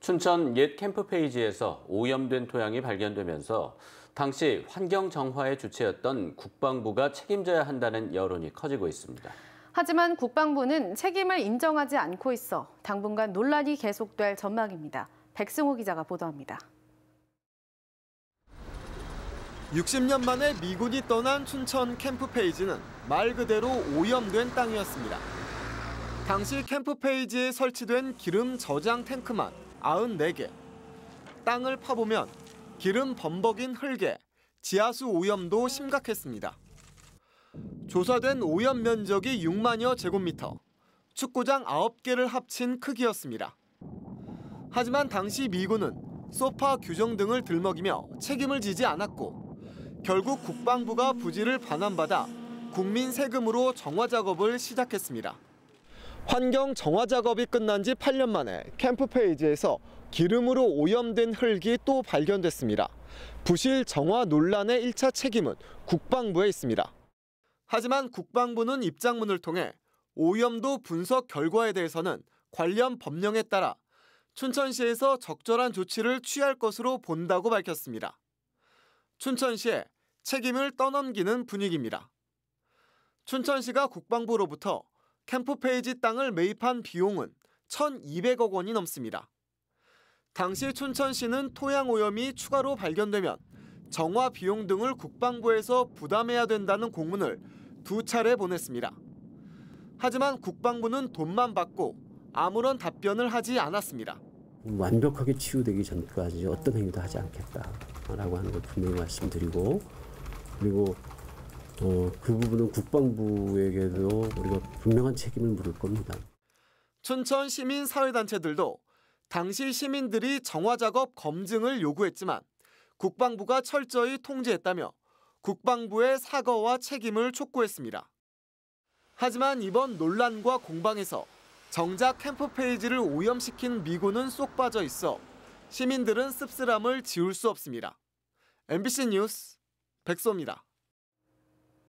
춘천 옛 캠프 페이지에서 오염된 토양이 발견되면서 당시 환경 정화의 주체였던 국방부가 책임져야 한다는 여론이 커지고 있습니다. 하지만 국방부는 책임을 인정하지 않고 있어 당분간 논란이 계속될 전망입니다. 백승호 기자가 보도합니다. 60년 만에 미군이 떠난 춘천 캠프 페이지는 말 그대로 오염된 땅이었습니다. 당시 캠프 페이지에 설치된 기름 저장 탱크만 94개. 땅을 파보면 기름 범벅인 흙에 지하수 오염도 심각했습니다. 조사된 오염 면적이 6만여 제곱미터, 축구장 9개를 합친 크기였습니다. 하지만 당시 미군은 소파 규정 등을 들먹이며 책임을 지지 않았고 결국 국방부가 부지를 반환받아 국민 세금으로 정화 작업을 시작했습니다. 환경 정화 작업이 끝난 지 8년 만에 캠프 페이지에서 기름으로 오염된 흙이 또 발견됐습니다. 부실 정화 논란의 1차 책임은 국방부에 있습니다. 하지만 국방부는 입장문을 통해 오염도 분석 결과에 대해서는 관련 법령에 따라 춘천시에서 적절한 조치를 취할 것으로 본다고 밝혔습니다. 춘천시에 책임을 떠넘기는 분위기입니다. 춘천시가 국방부로부터 캠프 페이지 땅을 매입한 비용은 1,200억 원이 넘습니다. 당시 춘천시는 토양 오염이 추가로 발견되면 정화 비용 등을 국방부에서 부담해야 된다는 공문을 2차례 보냈습니다. 하지만 국방부는 돈만 받고 아무런 답변을 하지 않았습니다. 완벽하게 치유되기 전까지 어떤 행위도 하지 않겠다라고 하는 걸 분명히 말씀드리고, 그리고 그 부분은 국방부에게도 우리가 분명한 책임을 물을 겁니다. 춘천 시민사회단체들도 당시 시민들이 정화 작업 검증을 요구했지만 국방부가 철저히 통제했다며 국방부의 사과와 책임을 촉구했습니다. 하지만 이번 논란과 공방에서 정작 캠프 페이지를 오염시킨 미군은 쏙 빠져 있어 시민들은 씁쓸함을 지울 수 없습니다. MBC 뉴스 백소입니다.